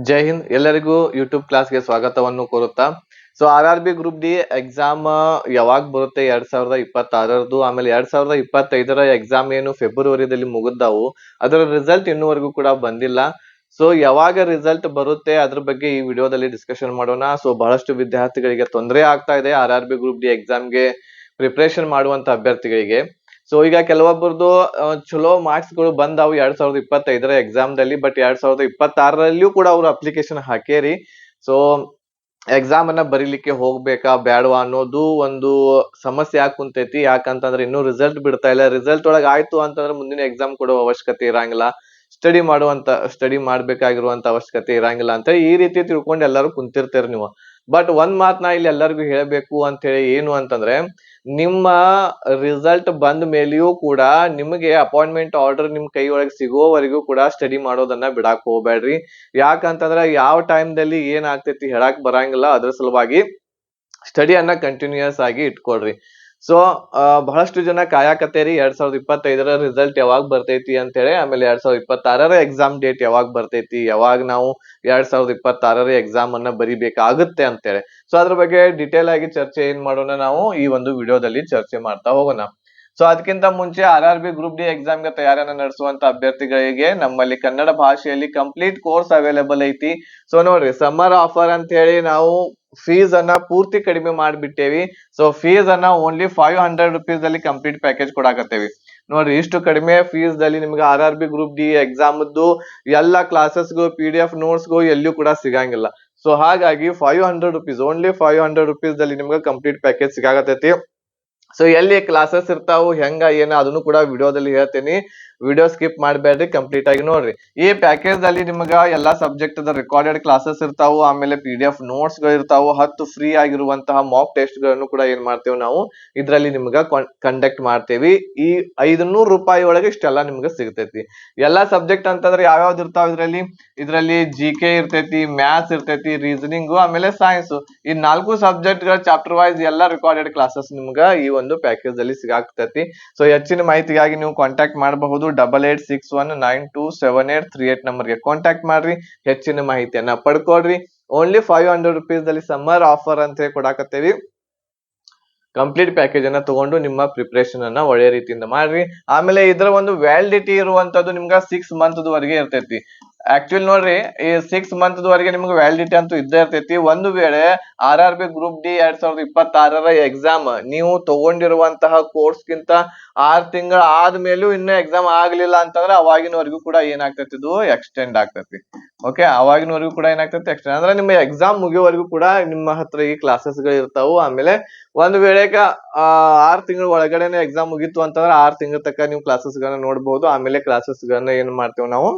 ಜೈ ಹಿಂದ್ ಎಲ್ಲರಿಗೂ ಯೂಟ್ಯೂಬ್ ಕ್ಲಾಸ್ಗೆ ಸ್ವಾಗತವನ್ನು ಕೋರುತ್ತಾ. RRB ಗ್ರೂಪ್ ಡಿ ಎಕ್ಸಾಮ್ ಯಾವಾಗ ಬರುತ್ತೆ 2026 ಆಮೇಲೆ 2025 ಎಕ್ಸಾಮ್ ಏನು ಫೆಬ್ರವರಿದಲ್ಲಿ ಮುಗಿದಾವು, ಅದರ ರಿಸಲ್ಟ್ ಇನ್ನೂವರೆಗೂ ಕೂಡ ಬಂದಿಲ್ಲ. ಯಾವಾಗ ರಿಸಲ್ಟ್ ಬರುತ್ತೆ ಅದ್ರ ಬಗ್ಗೆ ಈ ವಿಡಿಯೋದಲ್ಲಿ ಡಿಸ್ಕಷನ್ ಮಾಡೋಣ. ಬಹಳಷ್ಟು ವಿದ್ಯಾರ್ಥಿಗಳಿಗೆ ತೊಂದರೆ ಆಗ್ತಾ ಇದೆ RRB ಗ್ರೂಪ್ ಡಿ ಎಕ್ಸಾಮ್ಗೆ ಪ್ರಿಪರೇಷನ್ ಮಾಡುವಂತ ಅಭ್ಯರ್ಥಿಗಳಿಗೆ. ಈಗ ಕೆಲವೊಬ್ಬರದು ಚಲೋ ಮಾರ್ಕ್ಸ್ ಗಳು ಬಂದಾವು 2025 ಎಕ್ಸಾಮ್ ದಲ್ಲಿ. ಬಟ್ 2026 ಕೂಡ ಅವ್ರು ಅಪ್ಲಿಕೇಶನ್ ಹಾಕೇರಿ. ಸೊ ಎಕ್ಸಾಮ್ ಅನ್ನ ಬರೀಲಿಕ್ಕೆ ಹೋಗ್ಬೇಕಾ ಬ್ಯಾಡವಾ ಅನ್ನೋದು ಒಂದು ಸಮಸ್ಯೆ ಆಗಿ ಕುಂತೈತಿ. ಯಾಕಂತಂದ್ರೆ ಇನ್ನೂ ರಿಸಲ್ಟ್ ಬಿಡ್ತಾ ಇಲ್ಲ. ರಿಸಲ್ಟ್ ಒಳಗ ಆಯ್ತು ಅಂತಂದ್ರೆ ಮುಂದಿನ ಎಕ್ಸಾಮ್ ಕೊಡುವ ಅವಶ್ಯಕತೆ ಇರಂಗಿಲ್ಲ, ಸ್ಟಡಿ ಮಾಡ್ಬೇಕಾಗಿರುವಂತ ಅವಶ್ಯಕತೆ ಇರಂಗಿಲ್ಲ ಅಂತ ಈ ರೀತಿ ತಿಳ್ಕೊಂಡು ಎಲ್ಲರೂ ಕುಂತಿರ್ತೀರಿ ನೀವು. ಬಟ್ ಒಂದ್ ಮಾತ್ ನಾ ಇಲ್ಲಿ ಎಲ್ಲರಿಗೂ ಹೇಳಬೇಕು ಅಂತ ಹೇಳಿ, ಏನು ಅಂತಂದ್ರೆ ನಿಮ್ಮ ರಿಸಲ್ಟ್ ಬಂದ ಮೇಲೆಯೂ ಕೂಡ ನಿಮಗೆ ಅಪಾಯಿಂಟ್ಮೆಂಟ್ ಆರ್ಡರ್ ನಿಮ್ ಕೈ ಒಳಗೆ ಸಿಗೋವರೆಗೂ ಕೂಡ ಸ್ಟಡಿ ಮಾಡೋದನ್ನ ಬಿಡಾಕ್ ಹೋಗ್ಬೇಡ್ರಿ. ಯಾಕಂತಂದ್ರ ಯಾವ ಟೈಮ್ ದಲ್ಲಿ ಏನ್ ಆಗ್ತೈತಿ ಹೇಳಾಕ್ ಬರಂಗಿಲ್ಲ. ಅದ್ರ ಸಲುವಾಗಿ ಸ್ಟಡಿಯನ್ನ ಕಂಟಿನ್ಯೂಯಸ್ ಆಗಿ ಇಟ್ಕೊಳ್ರಿ. ಬಹಳಷ್ಟು ಜನ ಕಾಯಕತ್ತೇರಿ 2025 ರಿಸಲ್ಟ್ ಯಾವಾಗ ಬರ್ತೈತಿ ಅಂತ ಹೇಳಿ. ಆಮೇಲೆ 2026 ಎಕ್ಸಾಮ್ ಡೇಟ್ ಯಾವಾಗ ಬರ್ತೈತಿ, ಯಾವಾಗ ನಾವು 2026 ಎಕ್ಸಾಮ್ ಅನ್ನ ಬರಿಬೇಕಾಗುತ್ತೆ ಅಂತೇಳಿ. ಅದ್ರ ಬಗ್ಗೆ ಡಿಟೇಲ್ ಆಗಿ ಚರ್ಚೆ ಏನ್ ಮಾಡೋಣ ನಾವು ಈ ಒಂದು ವಿಡಿಯೋದಲ್ಲಿ ಚರ್ಚೆ ಮಾಡ್ತಾ ಹೋಗೋಣ. ಅದಕ್ಕಿಂತ ಮುಂಚೆ RRB ಗ್ರೂಪ್ ಡಿ ಎಕ್ಸಾಮ್ ಗೆ ತಯಾರಿಯನ್ನ ನಡೆಸುವಂತ ಅಭ್ಯರ್ಥಿಗಳಿಗೆ ನಮ್ಮಲ್ಲಿ ಕನ್ನಡ ಭಾಷೆಯಲ್ಲಿ ಕಂಪ್ಲೀಟ್ ಕೋರ್ಸ್ ಅವೈಲೇಬಲ್ ಐತಿ. ನೋಡ್ರಿ, ಸಮ್ಮರ್ ಆಫರ್ ಅಂತ ಹೇಳಿ ನಾವು ಫೀಸ್ ಅನ್ನ ಪೂರ್ತಿ ಕಡಿಮೆ ಮಾಡ್ಬಿಟ್ಟೇವಿ. ಫೀಸ್ ಅನ್ನ ಓನ್ಲಿ 500 ರುಪೀಸ್ ಅಲ್ಲಿ ಕಂಪ್ಲೀಟ್ ಪ್ಯಾಕೇಜ್ ಕೊಡಾಕತ್ತೇವಿ. ನೋಡ್ರಿ, ಇಷ್ಟು ಕಡಿಮೆ ಫೀಸ್ ದಲ್ಲಿ ನಿಮ್ಗೆ RRB ಗ್ರೂಪ್ ಡಿ ಎಕ್ಸಾಮ್ ಎಲ್ಲಾ ಕ್ಲಾಸಸ್ಗೂ PDF ನೋಟ್ಸ್ಗೂ ಎಲ್ಲೂ ಕೂಡ ಸಿಗಂಗಿಲ್ಲ. ಹಾಗಾಗಿ 500 ರುಪೀಸ್, ಓನ್ಲಿ 500 ರುಪೀಸ್ ದಲ್ಲಿ ನಿಮ್ಗೆ ಕಂಪ್ಲೀಟ್ ಪ್ಯಾಕೇಜ್ ಸಿಗಾಕತ್ತೈತಿ. ಎಲ್ಲಿ ಕ್ಲಾಸಸ್ ಇರ್ತಾವು, ಹೆಂಗ ಏನ ಅದನ್ನು ಕೂಡ ವಿಡಿಯೋದಲ್ಲಿ ಹೇಳ್ತೀನಿ. ವಿಡಿಯೋ ಸ್ಕಿಪ್ ಮಾಡಬೇಡ್ರಿ, ಕಂಪ್ಲೀಟ್ ಆಗಿ ನೋಡ್ರಿ. ಈ ಪ್ಯಾಕೇಜ್ ಅಲ್ಲಿ ನಿಮ್ಗ ಎಲ್ಲಾ ಸಬ್ಜೆಕ್ಟ್ ರೆಕಾರ್ಡೆಡ್ ಕ್ಲಾಸಸ್ ಇರ್ತಾವು, ಆಮೇಲೆ PDF ನೋಟ್ಸ್ ಗಳು ಇರ್ತಾವು, 10 ಫ್ರೀ ಆಗಿರುವಂತಹ ಮಾಕ್ ಟೆಸ್ಟ್ ಗಳನ್ನು ಕೂಡ ಏನ್ ಮಾಡ್ತೇವೆ ನಾವು ಇದ್ರಲ್ಲಿ ನಿಮ್ಗ ಕಂಡಕ್ಟ್ ಮಾಡ್ತೇವಿ. ಈ 500 ರೂಪಾಯಿ ಒಳಗೆ ಇಷ್ಟೆಲ್ಲ ನಿಮ್ಗೆ ಸಿಗ್ತೈತಿ. ಎಲ್ಲಾ ಸಬ್ಜೆಕ್ಟ್ ಅಂತಂದ್ರೆ ಯಾವ್ಯಾವ್ದು ಇರ್ತಾವ ಇದ್ರಲ್ಲಿ GK ಇರ್ತೈತಿ, ಮ್ಯಾಥ್ಸ್ ಇರ್ತೈತಿ, ರೀಸನಿಂಗ್, ಆಮೇಲೆ ಸೈನ್ಸ್. ಈ 4 ಸಬ್ಜೆಕ್ಟ್ ಗಳ ಚಾಪ್ಟರ್ ವೈಸ್ ಎಲ್ಲಾ ರೆಕಾರ್ಡೆಡ್ ಕ್ಲಾಸಸ್ ನಿಮ್ಗ ಈ ಒಂದು ಪ್ಯಾಕೇಜ್ ಅಲ್ಲಿ ಸಿಗಾಕ್ತೈತಿ. ಹೆಚ್ಚಿನ ಮಾಹಿತಿಗಾಗಿ ನೀವು ಕಾಂಟ್ಯಾಕ್ಟ್ ಮಾಡಬಹುದು 8861927838 ನಂಬರ್ಗೆ ಕಾಂಟ್ಯಾಕ್ಟ್ ಮಾಡ್ರಿ. ಹೆಚ್ಚಿನ ಮಾಹಿತಿಯನ್ನ ಪಡ್ಕೊಳ್ರಿ. ಓನ್ಲಿ 500 ರುಪೀಸ್ ದಲ್ಲಿ ಸಮ್ಮರ್ ಆಫರ್ ಅಂತ ಹೇಳಿ ಕೊಡಾಕತ್ತೇವಿ. ಕಂಪ್ಲೀಟ್ ಪ್ಯಾಕೇಜ್ ಅನ್ನ ತಗೊಂಡು ನಿಮ್ಮ ಪ್ರಿಪರೇಷನ್ ಅನ್ನ ಒಳ್ಳೆ ರೀತಿಯಿಂದ ಮಾಡ್ರಿ. ಆಮೇಲೆ ಇದರ ಒಂದು ವ್ಯಾಲಿಡಿಟಿ ಇರುವಂತದ್ದು ನಿಮ್ಗ 6 ಮಂತ್ ವರೆಗೆ ಇರ್ತೈತಿ. ಆಕ್ಚುಲಿ ನೋಡ್ರಿ, ಈ 6 ಮಂತ್ ವರೆಗೆ ನಿಮ್ಗೆ ವ್ಯಾಲಿಡಿಟಿ ಅಂತೂ ಇದ್ದೇ ಇರ್ತೈತಿ. ಒಂದು ವೇಳೆ RRB ಗ್ರೂಪ್ ಡಿ 2026 ಎಕ್ಸಾಮ್ ನೀವು ತಗೊಂಡಿರುವಂತಹ ಕೋರ್ಸ್ ಗಿಂತ 6 ತಿಂಗಳ ಆದ್ಮೇಲೂ ಇನ್ನೂ ಎಕ್ಸಾಮ್ ಆಗ್ಲಿಲ್ಲ ಅಂತಂದ್ರೆ ಅವಾಗಿನವರೆಗೂ ಕೂಡ ಏನಾಗ್ತೈತಿ, ಇದು ಎಕ್ಸ್ಟೆಂಡ್ ಆಗ್ತೈತಿ. ಓಕೆ, ಅವಾಗಿನವರೆಗೂ ಕೂಡ ಏನಾಗ್ತೈತಿ, ಎಕ್ಸ್ಟೆಂಡ್ ಅಂದ್ರೆ ನಿಮ್ಮ ಎಕ್ಸಾಮ್ ಮುಗಿಯೋವರೆಗೂ ಕೂಡ ನಿಮ್ಮ ಹತ್ರ ಈ ಕ್ಲಾಸಸ್ ಗಳು ಇರ್ತಾವು. ಆಮೇಲೆ ಒಂದು ವೇಳೆ 6 ತಿಂಗಳ ಒಳಗಡೆನೆ ಎಕ್ಸಾಮ್ ಮುಗೀತು ಅಂತಂದ್ರೆ 6 ತಿಂಗಳ ತನಕ ನೀವು ಕ್ಲಾಸಸ್ ಗಳನ್ನ ನೋಡ್ಬಹುದು. ಆಮೇಲೆ ಕ್ಲಾಸಸ್ ಗಳನ್ನ ಏನ್ ಮಾಡ್ತೇವೆ ನಾವು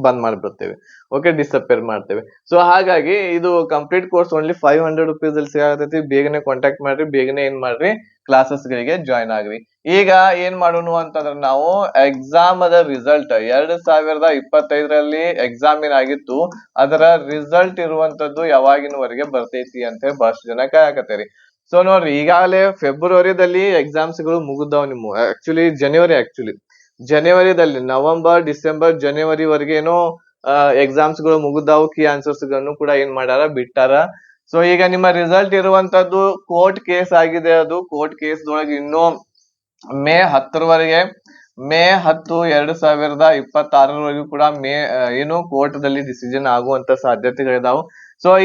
ಬಂದ್ ಮಾಡ್ಬಿಡ್ತೇವೆ. ಓಕೆ, ಡಿಸಪೇರ್ ಮಾಡ್ತೇವೆ. ಹಾಗಾಗಿ ಇದು ಕಂಪ್ಲೀಟ್ ಕೋರ್ಸ್ ಓನ್ಲಿ 500 ರುಪೀಸ್ ಅಲ್ಲಿ ಸಿಗತೈತಿ. ಬೇಗನೆ ಕಾಂಟ್ಯಾಕ್ಟ್ ಮಾಡ್ರಿ, ಬೇಗನೆ ಏನ್ ಮಾಡ್ರಿ ಕ್ಲಾಸಸ್ ಗಳಿಗೆ ಜಾಯ್ನ್ ಆಗ್ರಿ. ಈಗ ಏನ್ ಮಾಡೋಣ ಅಂತಂದ್ರೆ ನಾವು ಎಕ್ಸಾಮ್ ಅದ ರಿಸಲ್ಟ್ 2025 ಎಕ್ಸಾಮ್ ಏನಾಗಿತ್ತು ಅದರ ರಿಸಲ್ಟ್ ಇರುವಂತದ್ದು ಯಾವಾಗಿನವರೆಗೆ ಬರ್ತೈತಿ ಅಂತ ಹೇಳಿ ಬಹಳಷ್ಟು ಜನ ಕಾಯಕತ್ತೇರಿ. ನೋಡ್ರಿ, ಈಗಾಗಲೇ ಫೆಬ್ರವರಿದಲ್ಲಿ ಎಕ್ಸಾಮ್ಸ್ ಗಳು ಮುಗಿದಾವ್. ನಿಮ್ಮ ಜನವರಿದಲ್ಲಿ ನವೆಂಬರ್, ಡಿಸೆಂಬರ್, ಜನವರಿ ವರೆಗೇನೋ ಎಕ್ಸಾಮ್ಸ್ ಗಳು ಮುಗಿದಾವು. ಕೀ ಆನ್ಸರ್ಸ್ ಗಳನ್ನು ಕೂಡ ಏನ್ ಮಾಡ್ಯಾರ, ಬಿಟ್ಟಾರ. ಈಗ ನಿಮ್ಮ ರಿಸಲ್ಟ್ ಇರುವಂತದ್ದು ಕೋರ್ಟ್ ಕೇಸ್ ಆಗಿದೆ. ಅದು ಕೋರ್ಟ್ ಕೇಸ್ ಒಳಗೆ ಇನ್ನೂ ಮೇ 10 2026 ಕೂಡ ಏನು ಕೋರ್ಟ್ ದಲ್ಲಿ ಡಿಸಿಷನ್ ಆಗುವಂತ ಸಾಧ್ಯತೆಗಳಿದಾವು.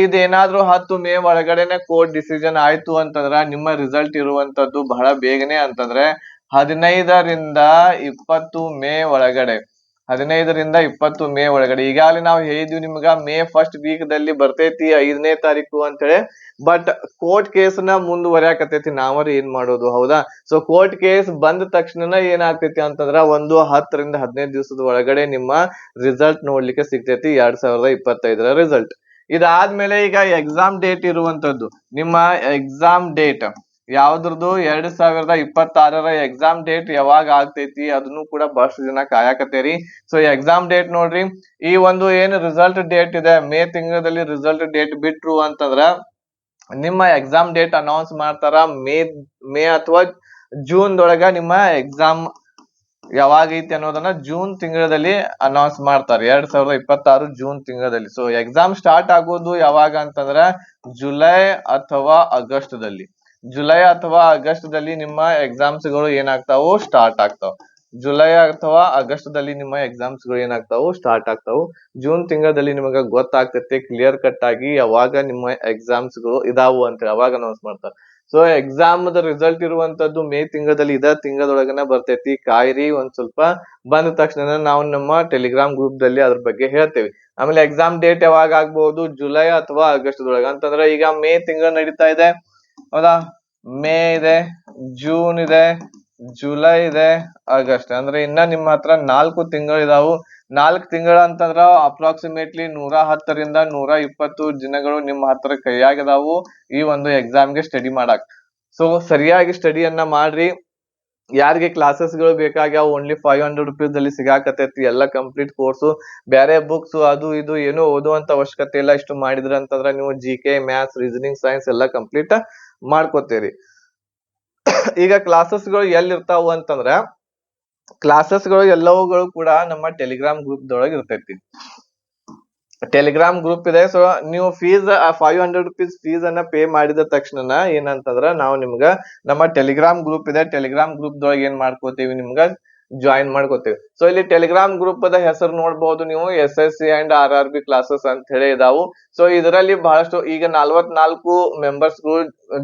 ಇದೇನಾದ್ರೂ 10 ಮೇ ಒಳಗಡೆನೆ ಕೋರ್ಟ್ ಡಿಸಿಷನ್ ಆಯ್ತು ಅಂತಂದ್ರ ನಿಮ್ಮ ರಿಸಲ್ಟ್ ಇರುವಂತದ್ದು ಬಹಳ ಬೇಗನೆ ಅಂತಂದ್ರೆ 15ರಿಂದ 20 ಮೇ ಒಳಗಡೆ. 15ರಿಂದ 20 ಮೇ ಒಳಗಡೆ. ಈಗಾಗಲೇ ನಾವು ಹೇಳಿದ್ವಿ ನಿಮ್ಗ ಮೇ ಫಸ್ಟ್ ವೀಕ್ ದಲ್ಲಿ ಬರ್ತೈತಿ 5ನೇ ತಾರೀಕು ಅಂತ ಹೇಳಿ. ಬಟ್ ಕೋರ್ಟ್ ಕೇಸ್ ನ ಮುಂದುವರಿಯಾಕತೈತಿ. ನಾವರ ಏನ್ ಮಾಡೋದು, ಹೌದಾ? ಕೋರ್ಟ್ ಕೇಸ್ ಬಂದ ತಕ್ಷಣ ಏನಾಗ್ತೈತಿ ಅಂತಂದ್ರ ಒಂದು 10ರಿಂದ 15 ದಿವಸದ ಒಳಗಡೆ ನಿಮ್ಮ ರಿಸಲ್ಟ್ ನೋಡ್ಲಿಕ್ಕೆ ಸಿಗ್ತೈತಿ, 2025 ರಿಸಲ್ಟ್. ಇದಾದ್ಮೇಲೆ ಈಗ ಎಕ್ಸಾಮ್ ಡೇಟ್ ಇರುವಂತದ್ದು, ನಿಮ್ಮ ಎಕ್ಸಾಮ್ ಡೇಟ್ ಯಾವ್ದ್ರದ್ದು 2026 ಎಕ್ಸಾಮ್ ಡೇಟ್ ಯಾವಾಗ ಆಗ್ತೈತಿ ಅದನ್ನು ಕೂಡ ಬಹಳಷ್ಟು ಜನ ಕಾಯಕತ್ತೇರಿ. ಎಕ್ಸಾಮ್ ಡೇಟ್ ನೋಡ್ರಿ, ಈ ಒಂದು ಏನು ರಿಸಲ್ಟ್ ಡೇಟ್ ಇದೆ, ಮೇ ತಿಂಗಳಲ್ಲಿ ರಿಸಲ್ಟ್ ಡೇಟ್ ಬಿಟ್ರು ಅಂತಂದ್ರ ನಿಮ್ಮ ಎಕ್ಸಾಮ್ ಡೇಟ್ ಅನೌನ್ಸ್ ಮಾಡ್ತಾರ ಮೇ ಅಥವಾ ಜೂನ್ ದೊಳಗ ನಿಮ್ಮ ಎಕ್ಸಾಮ್ ಯಾವಾಗ ಐತಿ ಅನ್ನೋದನ್ನ ಜೂನ್ ತಿಂಗಳಲ್ಲಿ ಅನೌನ್ಸ್ ಮಾಡ್ತಾರೆ, 2026 ಜೂನ್ ತಿಂಗಳಲ್ಲಿ. ಸೊ ಎಕ್ಸಾಮ್ ಸ್ಟಾರ್ಟ್ ಆಗೋದು ಯಾವಾಗ ಅಂತಂದ್ರ ಜುಲೈ ಅಥವಾ ಆಗಸ್ಟ್ದಲ್ಲಿ. ಜುಲೈ ಅಥವಾ ಆಗಸ್ಟ್ದಲ್ಲಿ ನಿಮ್ಮ ಎಕ್ಸಾಮ್ಸ್ ಗಳು ಏನಾಗ್ತಾವು, ಸ್ಟಾರ್ಟ್ ಆಗ್ತಾವ. ಜುಲೈ ಅಥವಾ ಆಗಸ್ಟ್ದಲ್ಲಿ ನಿಮ್ಮ ಎಕ್ಸಾಮ್ಸ್ ಗಳು ಏನಾಗ್ತಾವು, ಸ್ಟಾರ್ಟ್ ಆಗ್ತಾವು. ಜೂನ್ ತಿಂಗಳಲ್ಲಿ ನಿಮಗ ಗೊತ್ತಾಗ್ತೈತಿ ಕ್ಲಿಯರ್ ಕಟ್ ಆಗಿ ಯಾವಾಗ ನಿಮ್ಮ ಎಕ್ಸಾಮ್ಸ್ ಗಳು ಇದಾವು ಅಂತ ಅವಾಗ ಅನೌನ್ಸ್ ಮಾಡ್ತಾರೆ. ಸೊ ಎಕ್ಸಾಮ್ ರಿಸಲ್ಟ್ ಇರುವಂತದ್ದು ಮೇ ತಿಂಗಳಲ್ಲಿ, ಇದ ತಿಂಗಳೊಳಗನ ಬರ್ತೈತಿ. ಕಾಯಿರಿ ಒಂದ್ ಸ್ವಲ್ಪ, ಬಂದ ತಕ್ಷಣ ನಾವು ನಮ್ಮ ಟೆಲಿಗ್ರಾಮ್ ಗ್ರೂಪ್ ದಲ್ಲಿ ಅದ್ರ ಬಗ್ಗೆ ಹೇಳ್ತೇವೆ. ಆಮೇಲೆ ಎಕ್ಸಾಮ್ ಡೇಟ್ ಯಾವಾಗ ಆಗ್ಬಹುದು, ಜುಲೈ ಅಥವಾ ಆಗಸ್ಟ್ ದೊಳಗ. ಅಂತಂದ್ರೆ ಈಗ ಮೇ ತಿಂಗಳು ನಡೀತಾ ಇದೆ ಹೌದಾ, ಮೇ ಇದೆ, ಜೂನ್ ಇದೆ, ಜುಲೈ ಇದೆ, ಆಗಸ್ಟ್. ಅಂದ್ರೆ ಇನ್ನ ನಿಮ್ಮ ಹತ್ರ 4 ತಿಂಗಳು ಇದಾವು. 4 ತಿಂಗಳು ಅಂತಂದ್ರ ಅಪ್ರಾಕ್ಸಿಮೇಟ್ಲಿ 110ರಿಂದ 120 ದಿನಗಳು ನಿಮ್ಮ ಹತ್ರ ಕೈಯಾಗಿದಾವು ಈ ಒಂದು ಎಕ್ಸಾಮ್ಗೆ ಸ್ಟಡಿ ಮಾಡಕ್. ಸೊ ಸರಿಯಾಗಿ ಸ್ಟಡಿಯನ್ನ ಮಾಡ್ರಿ. ಯಾರಿಗೆ ಕ್ಲಾಸಸ್ ಗಳು ಬೇಕಾಗ್ಯಾವ ಓನ್ಲಿ 500 ರುಪೀಸ್ ಅಲ್ಲಿ ಸಿಗಾಕತೈತಿ ಎಲ್ಲ ಕಂಪ್ಲೀಟ್ ಕೋರ್ಸು. ಬೇರೆ ಬುಕ್ಸ್ ಅದು ಇದು ಏನೋ ಓದುವಂತ ಅವಶ್ಯಕತೆ ಇಲ್ಲ. ಇಷ್ಟು ಮಾಡಿದ್ರ ಅಂತಂದ್ರ ನೀವು GK, ಮ್ಯಾಥ್ಸ್, ರೀಸನಿಂಗ್, ಸೈನ್ಸ್ ಎಲ್ಲ ಕಂಪ್ಲೀಟ್ ಮಾಡ್ಕೋತೀರಿ. ಈಗ ಕ್ಲಾಸಸ್ ಗಳು ಎಲ್ಲಿ ಇರ್ತಾವು ಅಂತಂದ್ರ, ಕ್ಲಾಸಸ್ ಗಳು ಎಲ್ಲವುಗಳು ಕೂಡ ನಮ್ಮ ಟೆಲಿಗ್ರಾಮ್ ಗ್ರೂಪ್ ದೊಳಗೆ ಇರ್ತೈತಿ. ಟೆಲಿಗ್ರಾಮ್ ಗ್ರೂಪ್ ಇದೆ. ಸೊ ನೀವು ಫೀಸ್ 500 ರುಪೀಸ್ ಫೀಸ್ ಅನ್ನ ಪೇ ಮಾಡಿದ ತಕ್ಷಣ ಏನಂತಂದ್ರ ನಾವು ನಿಮ್ಗ ನಮ್ಮ ಟೆಲಿಗ್ರಾಮ್ ಗ್ರೂಪ್ ಇದೆ, ಟೆಲಿಗ್ರಾಮ್ ಗ್ರೂಪ್ ದೊಳಗೆ ಏನ್ ಮಾಡ್ಕೋತೀವಿ, ನಿಮ್ಗ ಜಾಯಿನ್ ಮಾಡ್ಕೋತೀವಿ. ಸೊ ಇಲ್ಲಿ ಟೆಲಿಗ್ರಾಮ್ ಗ್ರೂಪ್ ದ ಹೆಸರು ನೋಡ್ಬಹುದು ನೀವು, SSC ಅಂಡ್ RRB ಕ್ಲಾಸಸ್ ಅಂತ ಹೇಳಿ ಇದಾವು. ಸೊ ಇದರಲ್ಲಿ ಬಹಳಷ್ಟು ಈಗ 44 ಮೆಂಬರ್ಸ್ ಗಳು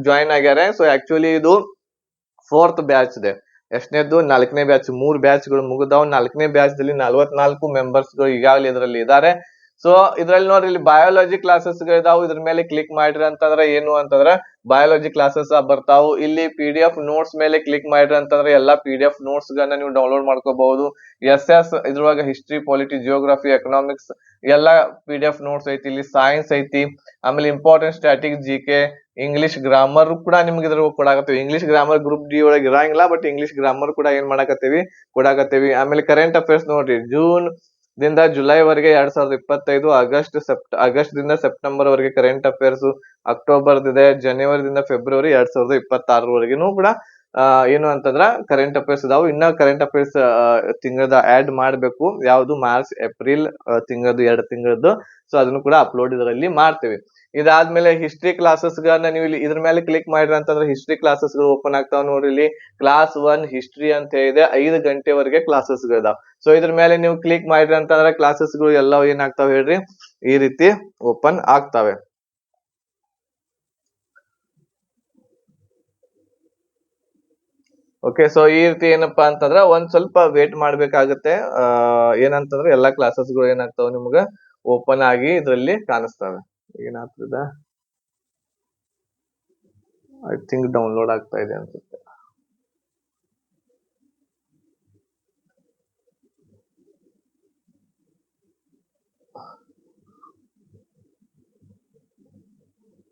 ಜಾಯಿನ್ ಆಗ್ಯಾರೆ. ಸೊ ಆಕ್ಚುಲಿ ಇದು 4th ಬ್ಯಾಚ್ ಇದೆ. ಎಷ್ಟನೇದ್ದು, 4ನೇ ಬ್ಯಾಚ್. 3 ಬ್ಯಾಚ್ ಗಳು ಮುಗಿದಾವ್. 4ನೇ ಬ್ಯಾಚ್ ದಲ್ಲಿ 44 ಮೆಂಬರ್ಸ್ ಗಳು ಈಗಾಗಲೇ ಇದರಲ್ಲಿ ಇದ್ದಾರೆ. ಸೊ ಇದ್ರಲ್ಲಿ ನೋಡ್ರಿ, ಇಲ್ಲಿ ಬಯಾಲಜಿ ಕ್ಲಾಸಸ್ ಗಳಿದಾವು. ಇದ್ರ ಮೇಲೆ ಕ್ಲಿಕ್ ಮಾಡ್ರಿ ಅಂತಂದ್ರೆ ಏನು ಅಂತಂದ್ರ ಬಯಾಲಜಿ ಕ್ಲಾಸಸ್ ಬರ್ತಾವು. ಇಲ್ಲಿ PDF ನೋಟ್ಸ್ ಮೇಲೆ ಕ್ಲಿಕ್ ಮಾಡ್ರಿ ಅಂತಂದ್ರೆ ಎಲ್ಲಾ PDF ನೋಟ್ಸ್ ಗಳನ್ನ ನೀವು ಡೌನ್ಲೋಡ್ ಮಾಡ್ಕೋಬಹುದು. SS ಇದ್ರೊಳಗ ಹಿಸ್ಟ್ರಿ, ಪಾಲಿಟಿ, ಜಿಯೋಗ್ರಫಿ, ಎಕನಾಮಿಕ್ಸ್ ಎಲ್ಲಾ PDF ನೋಟ್ಸ್ ಐತಿ. ಇಲ್ಲಿ ಸೈನ್ಸ್ ಐತಿ, ಆಮೇಲೆ important static, GK, English grammar ಕೂಡ ನಿಮ್ಗೆ ಇದ್ರ ಕೊಡಾಕತ್ತೀವಿ. ಇಂಗ್ಲಿಷ್ ಗ್ರಾಮರ್ ಗ್ರೂಪ್ ಡಿ ಒಳಗೆ ಇರಂಗಿಲ್ಲ, ಬಟ್ ಇಂಗ್ಲಿಷ್ ಗ್ರಾಮರ್ ಕೂಡ ಏನ್ ಮಾಡಾಕತ್ತೀವಿ, ಕೊಡಾಕತ್ತೀವಿ. ಆಮೇಲೆ ಕರೆಂಟ್ ಅಫೇರ್ಸ್ ನೋಡ್ರಿ, ಜೂನ್ ದಿಂದ ಜುಲೈ ವರೆಗೆ 2025, ಆಗಸ್ಟ್ ದಿಂದ ಸೆಪ್ಟೆಂಬರ್ ವರೆಗೆ ಕರೆಂಟ್ ಅಫೇರ್ಸ್, ಅಕ್ಟೋಬರ್ ಇದೆ, ಜನವರಿದಿಂದ ಫೆಬ್ರವರಿ 2026 ವರೆಗೂ ಕೂಡ ಏನು ಅಂತಂದ್ರ ಕರೆಂಟ್ ಅಫೇರ್ಸ್ ಇದಾವು. ಇನ್ನ ಕರೆಂಟ್ ಅಫೇರ್ಸ್ ತಿಂಗಳದ ಆಡ್ ಮಾಡ್ಬೇಕು, ಯಾವ್ದು ಮಾರ್ಚ್ ಏಪ್ರಿಲ್ ತಿಂಗಳದ್ದು 2 ತಿಂಗಳದ್ದು. ಸೊ ಅದನ್ನು ಕೂಡ ಅಪ್ಲೋಡ್ ಇದರಲ್ಲಿ ಮಾಡ್ತೇವೆ. ಇದಾದ್ಮೇಲೆ ಹಿಸ್ಟ್ರಿ ಕ್ಲಾಸಸ್ ಗಳನ್ನ ನೀವು ಇಲ್ಲಿ ಇದ್ರ ಮೇಲೆ ಕ್ಲಿಕ್ ಮಾಡ್ರಿ ಅಂತಂದ್ರೆ ಹಿಸ್ಟ್ರಿ ಕ್ಲಾಸಸ್ ಗಳು ಓಪನ್ ಆಗ್ತಾವ ನೋಡ್ರಿ. ಇಲ್ಲಿ ಕ್ಲಾಸ್ 1 ಹಿಸ್ಟ್ರಿ ಅಂತ ಹೇಳಿದೆ, 5 ಗಂಟೆವರೆಗೆ ಕ್ಲಾಸಸ್ ಗಳಿದಾವ. ಸೊ ಇದ್ರ ಮೇಲೆ ನೀವು ಕ್ಲಿಕ್ ಮಾಡ್ರಿ ಅಂತಂದ್ರೆ ಕ್ಲಾಸಸ್ ಗಳು ಎಲ್ಲ ಏನಾಗ್ತಾವ ಹೇಳ್ರಿ, ಈ ರೀತಿ ಓಪನ್ ಆಗ್ತಾವೆ. ಓಕೆ, ಸೊ ಈ ರೀತಿ ಏನಪ್ಪಾ ಅಂತಂದ್ರ ಒಂದ್ ಸ್ವಲ್ಪ ವೇಟ್ ಮಾಡ್ಬೇಕಾಗತ್ತೆ. ಏನಂತಂದ್ರೆ ಎಲ್ಲಾ ಕ್ಲಾಸಸ್ ಗಳು ಏನಾಗ್ತಾವ ನಿಮ್ಗ ಓಪನ್ ಆಗಿ ಇದ್ರಲ್ಲಿ ಕಾಣಿಸ್ತವೆ. ಏನಾಗ್ತದ, ಐ ಥಿಂಕ್ ಡೌನ್ಲೋಡ್ ಆಗ್ತಾ ಇದೆ ಅನ್ಸುತ್ತೆ.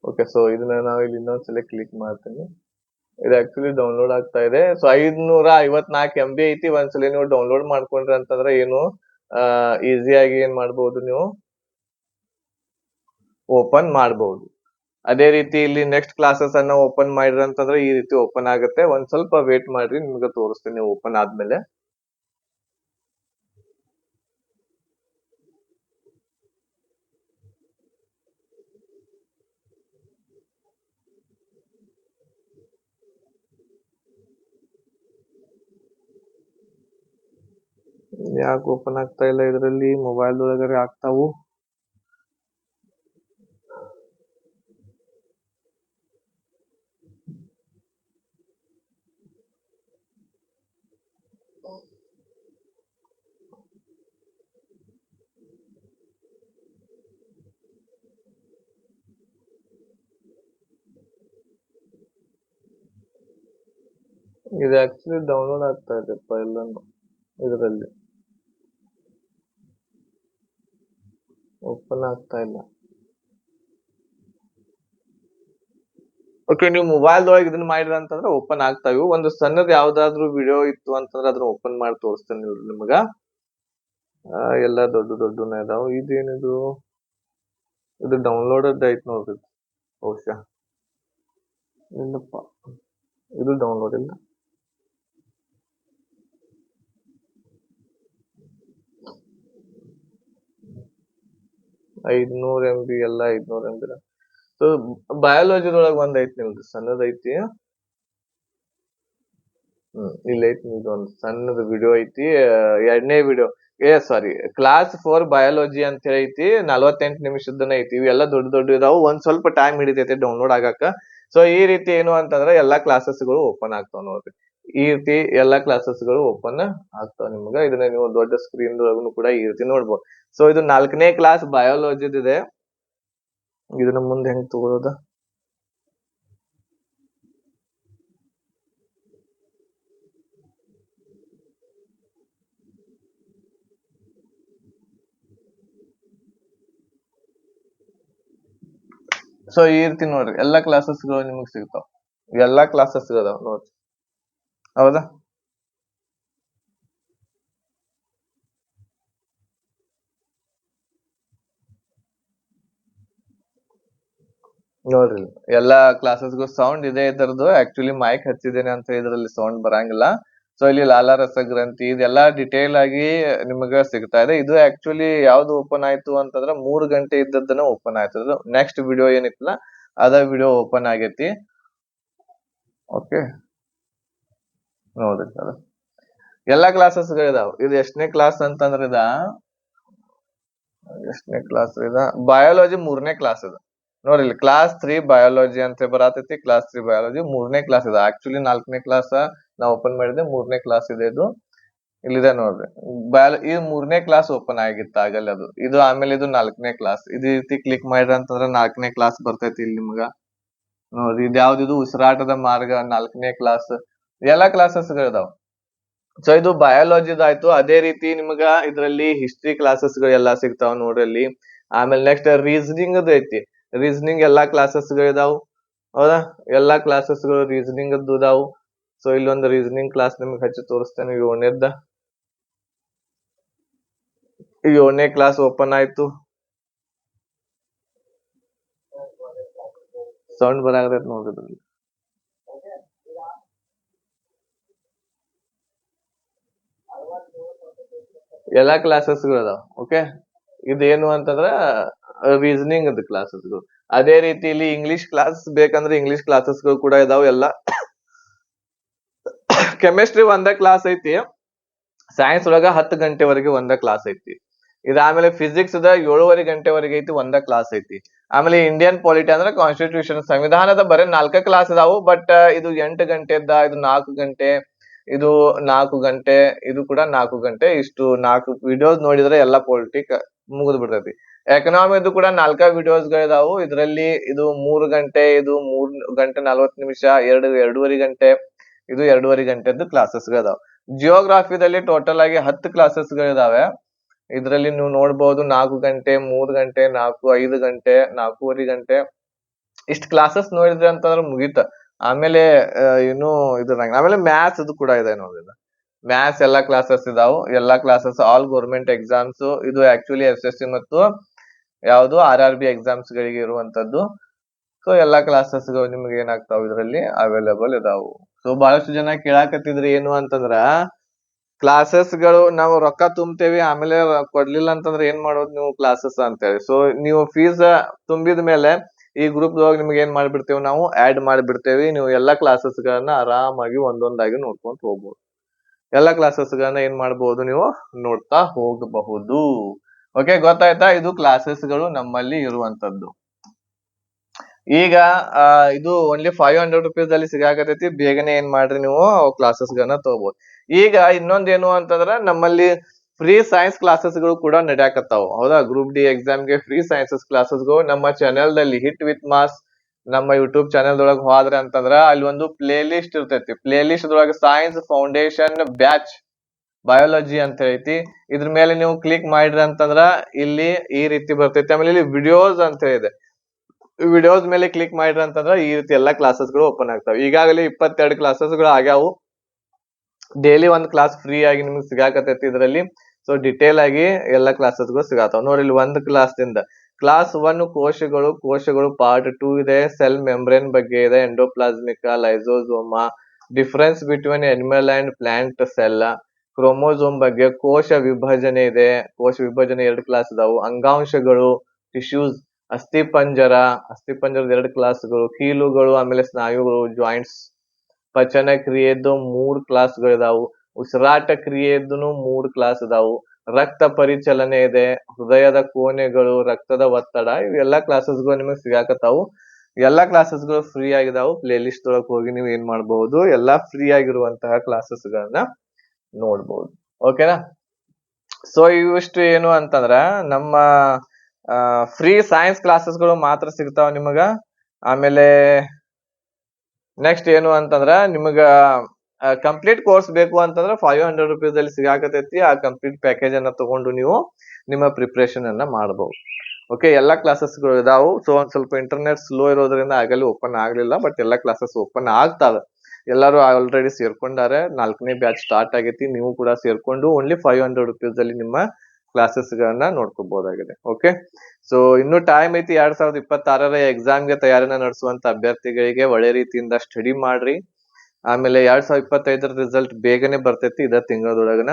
ಓಕೆ, ಸೊ ಇದನ್ನ ನಾವು ಇಲ್ಲಿ ಇನ್ನೊಂದ್ಸಲ ಕ್ಲಿಕ್ ಮಾಡ್ತೀನಿ. ಇದು ಆಕ್ಚುಲಿ ಡೌನ್ಲೋಡ್ ಆಗ್ತಾ ಇದೆ. ಸೊ 554 MB ಐತಿ. ಒಂದ್ಸಲ ನೀವು ಡೌನ್ಲೋಡ್ ಮಾಡ್ಕೊಂಡ್ರಿ ಅಂತಂದ್ರೆ ಏನು ಈಸಿಯಾಗಿ ಏನ್ ಮಾಡ್ಬೋದು, ನೀವು ಓಪನ್ ಮಾಡಬಹುದು. ಅದೇ ರೀತಿ ಇಲ್ಲಿ ನೆಕ್ಸ್ಟ್ ಕ್ಲಾಸಸ್ ಅನ್ನ ಓಪನ್ ಮಾಡಿದ್ರಿ ಅಂತಂದ್ರೆ ಈ ರೀತಿ ಓಪನ್ ಆಗುತ್ತೆ. ಒಂದ್ ಸ್ವಲ್ಪ ವೇಟ್ ಮಾಡ್ರಿ, ನಿಮ್ಗೆ ತೋರಿಸ್ತೀನಿ ಓಪನ್ ಆದ್ಮೇಲೆ. ಯಾಕೆ ಓಪನ್ ಆಗ್ತಾ ಇಲ್ಲ ಇದರಲ್ಲಿ, ಮೊಬೈಲ್ ಒಳಗಡೆ ಆಗ್ತಾವು. ಇದು ಆಕ್ಚುಲಿ ಡೌನ್ಲೋಡ್ ಆಗ್ತಾ ಇದೆಪ್ಪ ಎಲ್ಲಾನು, ಇದರಲ್ಲಿ ಓಪನ್ ಆಗ್ತಾ ಇಲ್ಲ. ಓಕೆ, ನೀವು ಮೊಬೈಲ್ ಒಳಗೆ ಇದನ್ನ ಮಾಡಿದ್ರ ಅಂತಂದ್ರೆ ಓಪನ್ ಆಗ್ತಾವೆ. ಒಂದು ಸಣ್ಣದ್ ಯಾವ್ದಾದ್ರು ವಿಡಿಯೋ ಇತ್ತು ಅಂತಂದ್ರೆ ಅದನ್ನ ಓಪನ್ ಮಾಡಿ ತೋರಿಸ್ತೇನೆ ನಿಮ್ಗ. ಎಲ್ಲ ದೊಡ್ಡ ದೊಡ್ಡನ ಇದಾವ. ಇದೇನಿದು, ಇದು ಡೌನ್ಲೋಡೆಡ್ ಐತ್ ನೋಡ್ರಿ ಬಹುಶಃ. ಇಲ್ಲಪ್ಪ, ಇದು ಡೌನ್ಲೋಡ್ ಇಲ್ಲ. 500 MB ಎಲ್ಲ 500 MB. ಸೊ ಬಯಾಲಜಿದೊಳಗ ಒಂದ್ ಐತಿ ನಿಮ್ದು ಸಣ್ಣದೈತಿ. ಇಲ್ಲ ಐತಿ ನಿಮ್ದು ಒಂದ್ ಸಣ್ಣದ ವಿಡಿಯೋ ಐತಿ. ಎರಡನೇ ವಿಡಿಯೋ, ಸಾರಿ, ಕ್ಲಾಸ್ 4 ಬಯಾಲಜಿ ಅಂತ ಹೇಳಿ ಐತಿ, 48 ನಿಮಿಷದನ ಐತಿ. ಇವೆಲ್ಲ ದೊಡ್ಡ ದೊಡ್ಡ ಇದಾವು, ಒಂದ್ ಸ್ವಲ್ಪ ಟೈಮ್ ಹಿಡಿತೈತಿ ಡೌನ್ಲೋಡ್ ಆಗಾಕ. ಸೊ ಈ ರೀತಿ ಏನು ಅಂತಂದ್ರೆ ಎಲ್ಲಾ ಕ್ಲಾಸಸ್ಗಳು ಓಪನ್ ಆಗ್ತಾವ ನೋಡ್ರಿ. ಈ ರೀತಿ ಎಲ್ಲಾ ಕ್ಲಾಸಸ್ಗಳು ಓಪನ್ ಆಗ್ತಾವ ನಿಮ್ಗ. ಇದನ್ನ ನೀವು ದೊಡ್ಡ ಸ್ಕ್ರೀನ್ ಒಳಗೂ ಕೂಡ ಈ ರೀತಿ ನೋಡ್ಬೋದು. ಸೊ ಇದು 4ನೇ ಕ್ಲಾಸ್ ಬಯಾಲಜಿದಿದೆ. ಇದನ್ನ ಮುಂದೆ ಹೆಂಗ್ ತಗೊಳ್ಳೋದ? ಸೊ ಈ ರೀತಿ ನೋಡ್ರಿ, ಎಲ್ಲಾ ಕ್ಲಾಸಸ್ಗಳು ನಿಮಗ್ ಸಿಗ್ತಾವ. ಎಲ್ಲಾ ಕ್ಲಾಸಸ್ ಅದಾವ ನೋಡ್ರಿ, ಹೌದಾ? ನೋಡ್ರಿ, ಎಲ್ಲಾ ಕ್ಲಾಸಸ್ಗೂ ಸೌಂಡ್ ಇದೆ ಇದರದ್ದು. ಆಕ್ಚುಲಿ ಮೈಕ್ ಹಚ್ಚಿದ್ದೇನೆ ಅಂತ ಇದ್ರಲ್ಲಿ ಸೌಂಡ್ ಬರಂಗಿಲ್ಲ. ಸೊ ಇಲ್ಲಿ ಲಾಲಾ ರಸಗ್ರಂಥಿ ಇದೆಲ್ಲಾ ಡಿಟೇಲ್ ಆಗಿ ನಿಮಗ ಸಿಗ್ತಾ ಇದೆ. ಇದು ಆಕ್ಚುಲಿ ಯಾವ್ದು ಓಪನ್ ಆಯ್ತು ಅಂತಂದ್ರ 3 ಗಂಟೆ ಇದ್ದದ್ದನ್ನ ಓಪನ್ ಆಯ್ತದ. ನೆಕ್ಸ್ಟ್ ವಿಡಿಯೋ ಏನಿತ್ತಲ್ಲ ಅದ ವಿಡಿಯೋ ಓಪನ್ ಆಗೈತಿ. ಓಕೆ, ನೋಡ್ರಿ ಅದು ಎಲ್ಲಾ ಕ್ಲಾಸಸ್ಗಳು ಇದಾವ. ಇದು ಎಷ್ಟನೇ ಕ್ಲಾಸ್ ಅಂತಂದ್ರ ಎಷ್ಟನೇ ಕ್ಲಾಸ್ ಬಯಾಲಜಿ 3ನೇ ಕ್ಲಾಸ್ ಇದು. ನೋಡ್ರಿ, ಇಲ್ಲಿ ಕ್ಲಾಸ್ 3 ಬಯಾಲಜಿ ಅಂತ ಬರತೈತಿ. ಕ್ಲಾಸ್ 3 ಬಯಾಲಜಿ 3ನೇ ಕ್ಲಾಸ್ ಇದೆ. ಆಕ್ಚುಲಿ 4ನೇ ಕ್ಲಾಸ್ ನಾ ಓಪನ್ ಮಾಡಿದೆ, 3ನೇ ಕ್ಲಾಸ್ ಇದೆ ಇದು. ಇಲ್ಲಿದೆ ನೋಡ್ರಿ, ಈ 3ನೇ ಕ್ಲಾಸ್ ಓಪನ್ ಆಗಿತ್ತು ಆಗಲ್ಲ ಅದು. ಇದು ಆಮೇಲೆ ಇದು 4ನೇ ಕ್ಲಾಸ್. ಇದೇ ರೀತಿ ಕ್ಲಿಕ್ ಮಾಡ್ರಿ ಅಂತಂದ್ರ 4ನೇ ಕ್ಲಾಸ್ ಬರ್ತೈತಿ ಇಲ್ಲಿ ನಿಮ್ಗ. ನೋಡ್ರಿ, ಇದು ಯಾವ್ದಿದು ಉಸಿರಾಟದ ಮಾರ್ಗ 4ನೇ ಕ್ಲಾಸ್. ಎಲ್ಲಾ ಕ್ಲಾಸಸ್ಗಳು ಇದಾವ. ಸೊ ಇದು ಬಯಾಲಜಿದಾಯ್ತು. ಅದೇ ರೀತಿ ನಿಮ್ಗ ಇದ್ರಲ್ಲಿ ಹಿಸ್ಟ್ರಿ ಕ್ಲಾಸಸ್ಗಳು ಎಲ್ಲಾ ಸಿಗ್ತಾವ ನೋಡ್ರಿ ಅಲ್ಲಿ. ಆಮೇಲೆ ನೆಕ್ಸ್ಟ್ ರೀಸನಿಂಗ್ ಅದು ಐತಿ. ರೀಸನಿಂಗ್ ಎಲ್ಲಾ ಕ್ಲಾಸಸ್ಗಳು ಇದಾವು, ಹೌದಾ? ಎಲ್ಲಾ ಕ್ಲಾಸಸ್ಗಳು ರೀಸನಿಂಗ್ ಅದು ಇದಾವು. ಸೊ ಇಲ್ಲೊಂದು ರೀಸನಿಂಗ್ ಕ್ಲಾಸ್ ನಿಮ್ಗೆ ಹಚ್ಚಿ ತೋರಿಸ್ತೇನೆ. 7ನೇ ಕ್ಲಾಸ್ ಓಪನ್ ಆಯ್ತು. ಸೌಂಡ್ ಬರಾಗತೈತಿ ನೋಡ್ರಿ. ಎಲ್ಲಾ ಕ್ಲಾಸಸ್ಗಳು ಅದಾವ. ಓಕೆ, ಇದೇನು ಅಂತಂದ್ರ ರೀಸನಿಂಗ್ ಅದ ಕ್ಲಾಸಸ್ಗಳು. ಅದೇ ರೀತಿ ಇಲ್ಲಿ ಇಂಗ್ಲಿಷ್ ಕ್ಲಾಸ್ ಬೇಕಂದ್ರೆ ಇಂಗ್ಲಿಷ್ ಕ್ಲಾಸಸ್ಗಳು ಕೂಡ ಇದಾವ ಎಲ್ಲ. ಕೆಮಿಸ್ಟ್ರಿ ಒಂದೇ ಕ್ಲಾಸ್ ಐತಿ. ಸೈನ್ಸ್ ಒಳಗ 10 ಗಂಟೆವರೆಗೆ ಒಂದ ಕ್ಲಾಸ್ ಐತಿ. ಇದಾದ್ಮೇಲೆ ಫಿಸಿಕ್ಸ್ 7:30 ಗಂಟೆವರೆಗೆ ಐತಿ, ಒಂದ ಕ್ಲಾಸ್ ಐತಿ. ಆಮೇಲೆ ಇಂಡಿಯನ್ ಪಾಲಿಟಿ ಅಂದ್ರೆ ಕಾನ್ಸ್ಟಿಟ್ಯೂಷನ್ ಸಂವಿಧಾನದ ಬರೀ 4 ಕ್ಲಾಸ್ ಇದಾವು. ಬಟ್ ಇದು 8 ಗಂಟೆದ, ಇದು 4 ಗಂಟೆ, ಇದು 4 ಗಂಟೆ, ಇದು ಕೂಡ 4 ಗಂಟೆ. ಇಷ್ಟು 4 ವಿಡಿಯೋಸ್ ನೋಡಿದ್ರೆ ಎಲ್ಲಾ ಪೊಲಿಟಿಕ್ ಮುಗಿದ್ ಬಿಡ್ತೈತಿ. ಎಕನಾಮಿದು ಕೂಡ 4 ವಿಡಿಯೋಸ್ ಗಳಿದಾವು. ಇದರಲ್ಲಿ ಇದು 3 ಗಂಟೆ, ಇದು 3 ಗಂಟೆ 40 ನಿಮಿಷ, 2.5 ಗಂಟೆ, ಇದು 2.5 ಗಂಟೆದ್ದು ಕ್ಲಾಸಸ್ ಗಳಿದಾವ. ಜಿಯೋಗ್ರಾಫಿದಲ್ಲಿ ಟೋಟಲ್ ಆಗಿ 10 ಕ್ಲಾಸಸ್ ಗಳಿದಾವೆ. ಇದ್ರಲ್ಲಿ ನೀವು ನೋಡ್ಬಹುದು 4 ಗಂಟೆ, 3 ಗಂಟೆ, 5 ಗಂಟೆ, 4.5 ಗಂಟೆ, ಇಷ್ಟ ಕ್ಲಾಸಸ್ ನೋಡಿದ್ರೆ ಅಂತಂದ್ರೆ ಮುಗೀತ. ಆಮೇಲೆ ಇನ್ನು ಆಮೇಲೆ ಮ್ಯಾಥ್ಸ್ ಇದು ಕೂಡ ಇದೆ ನೋಡಿ. ಮ್ಯಾಥ್ಸ್ ಎಲ್ಲಾ ಕ್ಲಾಸಸ್ ಇದಾವು. ಎಲ್ಲಾ ಕ್ಲಾಸಸ್ ಆಲ್ ಗೌರ್ಮೆಂಟ್ ಎಕ್ಸಾಮ್ಸ್. ಇದು ಆಕ್ಚುಲಿ SSC ಮತ್ತು ಯಾವುದು RRB ಎಕ್ಸಾಮ್ಸ್ ಗಳಿಗೆ ಇರುವಂತದ್ದು. ಸೊ ಎಲ್ಲಾ ಕ್ಲಾಸಸ್ ನಿಮ್ಗೆ ಏನಾಗ್ತಾವ ಇದರಲ್ಲಿ ಅವೈಲೇಬಲ್ ಇದಾವು. ಸೊ ಬಹಳಷ್ಟು ಜನ ಕೇಳಾಕತ್ತಿದ್ರಿ ಏನು ಅಂತಂದ್ರ ಕ್ಲಾಸಸ್ ಗಳು ನಾವು ರೊಕ್ಕ ತುಂಬ್ತೇವಿ, ಆಮೇಲೆ ಕೊಡ್ಲಿಲ್ಲ ಅಂತಂದ್ರೆ ಏನ್ ಮಾಡೋದು ನೀವು ಕ್ಲಾಸಸ್ ಅಂತೇಳಿ. ಸೊ ನೀವು ಫೀಸ್ ತುಂಬಿದ ಮೇಲೆ ಈ ಗ್ರೂಪ್ ನಿಮ್ಗೆ ಏನ್ ಮಾಡ್ಬಿಡ್ತೇವೆ, ನಾವು ಆಡ್ ಮಾಡಿಬಿಡ್ತೇವಿ. ನೀವು ಎಲ್ಲಾ ಕ್ಲಾಸಸ್ ಗಳನ್ನ ಆರಾಮಾಗಿ ಒಂದೊಂದಾಗಿ ನೋಡ್ಕೊಂತ ಹೋಗ್ಬೋದು. ಎಲ್ಲಾ ಕ್ಲಾಸಸ್ ಗಳನ್ನ ಏನ್ ಮಾಡಬಹುದು, ನೀವು ನೋಡ್ತಾ ಹೋಗಬಹುದು. ಓಕೆ, ಗೊತ್ತಾಯ್ತಾ? ಇದು ಕ್ಲಾಸಸ್ ಗಳು ನಮ್ಮಲ್ಲಿ ಇರುವಂತದ್ದು. ಈಗ ಇದು ಓನ್ಲಿ 500 rupees ಅಲ್ಲಿ ಸಿಗಾಕತೈತಿ. ಬೇಗನೆ ಏನ್ ಮಾಡ್ರಿ, ನೀವು ಕ್ಲಾಸಸ್ ಗಳನ್ನ ತಗೋಬಹುದು. ಈಗ ಇನ್ನೊಂದೇನು ಅಂತಂದ್ರ ನಮ್ಮಲ್ಲಿ ಫ್ರೀ ಸೈನ್ಸ್ ಕ್ಲಾಸಸ್ ಗಳು ಕೂಡ ನಡೆಯಾಕತ್ತಾವ, ಹೌದಾ? ಗ್ರೂಪ್ ಡಿ ಎಕ್ಸಾಮ್ ಗೆ ಫ್ರೀ ಸೈನ್ಸಸ್ ಕ್ಲಾಸಸ್ ಗಳು ನಮ್ಮ ಚಾನೆಲ್ ದಲ್ಲಿ ಹಿಟ್ ವಿತ್ ಮಾಸ್ ನಮ್ಮ ಯೂಟ್ಯೂಬ್ ಚಾನೆಲ್ ದೊಳಗ ಹೋದ್ರೆ ಅಂತಂದ್ರ ಅಲ್ಲಿ ಒಂದು ಪ್ಲೇ ಲಿಸ್ಟ್ ಇರ್ತೈತಿ. ಪ್ಲೇ ಲಿಸ್ಟ್ ದೊಳಗ ಸೈನ್ಸ್ ಫೌಂಡೇಶನ್ ಬ್ಯಾಚ್ ಬಯಾಲಜಿ ಅಂತ ಐತಿ. ಇದ್ರ ಮೇಲೆ ನೀವು ಕ್ಲಿಕ್ ಮಾಡ್ರಿ ಅಂತಂದ್ರ ಇಲ್ಲಿ ಈ ರೀತಿ ಬರ್ತೈತಿ. ಆಮೇಲೆ ಇಲ್ಲಿ ವಿಡಿಯೋಸ್ ಅಂತ ಇದೆ. ವಿಡಿಯೋಸ್ ಮೇಲೆ ಕ್ಲಿಕ್ ಮಾಡ್ರಿ ಅಂತಂದ್ರ ಈ ರೀತಿ ಎಲ್ಲಾ ಕ್ಲಾಸಸ್ ಗಳು ಓಪನ್ ಆಗ್ತಾವ. ಈಗಾಗಲೇ 22 ಕ್ಲಾಸಸ್ ಗಳು ಆಗ್ಯಾವು. ಡೈಲಿ ಒಂದ್ ಕ್ಲಾಸ್ ಫ್ರೀ ಆಗಿ ನಿಮ್ಗೆ ಸಿಗಾಕತೈತಿ ಇದರಲ್ಲಿ. ಸೊ ಡಿಟೇಲ್ ಆಗಿ ಎಲ್ಲಾ ಕ್ಲಾಸಸ್ ಗಳು ಸಿಗಾತಾವ ನೋಡ್ರಿ. ಇಲ್ಲಿ ಒಂದು ಕ್ಲಾಸ್ ದಿಂದ ಕ್ಲಾಸ್ 1 ಕೋಶಗಳು ಪಾರ್ಟ್ 2 ಇದೆ. ಸೆಲ್ ಮೆಂಬ್ರೇನ್ ಬಗ್ಗೆ ಇದೆ. Endoplasmic, lysosome, difference between animal and plant cell, chromosome ಬಗ್ಗೆ, ಕೋಶ ವಿಭಜನೆ ಇದೆ. ಕೋಶ ವಿಭಜನೆ 2 ಕ್ಲಾಸ್ ಇದಾವು. ಅಂಗಾಂಶಗಳು, ಟಿಶ್ಯೂಸ್, ಅಸ್ಥಿಪಂಜರದ 2 ಕ್ಲಾಸ್ಗಳು, ಕೀಲುಗಳು ಆಮೇಲೆ ಸ್ನಾಯುಗಳು, ಜಾಯಿಂಟ್ಸ್, ಪಚನ ಕ್ರಿಯೆದ್ದು 3 ಕ್ಲಾಸ್ಗಳಿದಾವು, ಉಸಿರಾಟ ಕ್ರಿಯೆದ್ದು 3 ಕ್ಲಾಸ್ ಇದಾವು, ರಕ್ತ ಪರಿಚಲನೆ ಇದೆ, ಹೃದಯದ ಕೋಣೆಗಳು, ರಕ್ತದ ಒತ್ತಡ, ಇವೆಲ್ಲಾ ಕ್ಲಾಸಸ್ಗಳು ನಿಮಗೆ ಸಿಗಾಕತ್ತಾವು. ಎಲ್ಲಾ ಕ್ಲಾಸಸ್ಗಳು ಫ್ರೀ ಆಗಿದಾವು. ಪ್ಲೇ ಲಿಸ್ಟ್ ಒಳಗೆ ಹೋಗಿ ನೀವು ಏನ್ ಮಾಡಬಹುದು, ಎಲ್ಲಾ ಫ್ರೀ ಆಗಿರುವಂತಹ ಕ್ಲಾಸಸ್ ಗಳನ್ನ ನೋಡ್ಬಹುದು. ಓಕೆನಾ? ಸೊ ಇವಿಷ್ಟು ಏನು ಅಂತಂದ್ರ ನಮ್ಮ ಫ್ರೀ ಸೈನ್ಸ್ ಕ್ಲಾಸಸ್ಗಳು ಮಾತ್ರ ಸಿಗ್ತಾವ ನಿಮಗ. ಆಮೇಲೆ ನೆಕ್ಸ್ಟ್ ಏನು ಅಂತಂದ್ರ ನಿಮಗ ಕಂಪ್ಲೀಟ್ ಕೋರ್ಸ್ ಬೇಕು ಅಂತಂದ್ರೆ 500 rupees ಅಲ್ಲಿ ಸಿಗಾಕತೈತಿ. ಆ ಕಂಪ್ಲೀಟ್ ಪ್ಯಾಕೇಜ್ ಅನ್ನ ತಗೊಂಡು ನೀವು ನಿಮ್ಮ ಪ್ರಿಪರೇಷನ್ ಅನ್ನ ಮಾಡಬಹುದು. ಓಕೆ, ಎಲ್ಲಾ ಕ್ಲಾಸಸ್ಗಳು ಇದಾವು. ಸೊ ಒಂದ್ ಸ್ವಲ್ಪ ಇಂಟರ್ನೆಟ್ ಸ್ಲೋ ಇರೋದ್ರಿಂದ ಆಗಲಿ ಓಪನ್ ಆಗ್ಲಿಲ್ಲ, ಬಟ್ ಎಲ್ಲಾ ಕ್ಲಾಸಸ್ ಓಪನ್ ಆಗ್ತಾವೆ. ಎಲ್ಲರೂ ಆಲ್ರೆಡಿ ಸೇರ್ಕೊಂಡಾರೆ. 4ನೇ ಬ್ಯಾಚ್ ಸ್ಟಾರ್ಟ್ ಆಗೈತಿ. ನೀವು ಕೂಡ ಸೇರ್ಕೊಂಡು ಓನ್ಲಿ 500 rupees ಅಲ್ಲಿ ನಿಮ್ಮ ಕ್ಲಾಸಸ್ ಗಳನ್ನ ನೋಡ್ಕೋಬಹುದಾಗಿದೆ. ಓಕೆ, ಸೊ ಇನ್ನು ಟೈಮ್ ಐತಿ. 2026ರ ಎಕ್ಸಾಮ್ಗೆ ತಯಾರಿನ ನಡೆಸುವಂತ ಅಭ್ಯರ್ಥಿಗಳಿಗೆ ಒಳ್ಳೆ ರೀತಿಯಿಂದ ಸ್ಟಡಿ ಮಾಡ್ರಿ. ಆಮೇಲೆ 2025ರ ರಿಸಲ್ಟ್ ಬೇಗನೆ ಬರ್ತೈತಿ. ಇದ ತಿಂಗಳದೊಳಗನ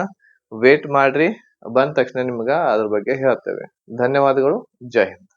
ವೇಟ್ ಮಾಡ್ರಿ. ಬಂದ ತಕ್ಷಣ ನಿಮ್ಗ ಅದ್ರ ಬಗ್ಗೆ ಹೇಳ್ತೇವೆ. ಧನ್ಯವಾದಗಳು. ಜೈ ಹಿಂದ್.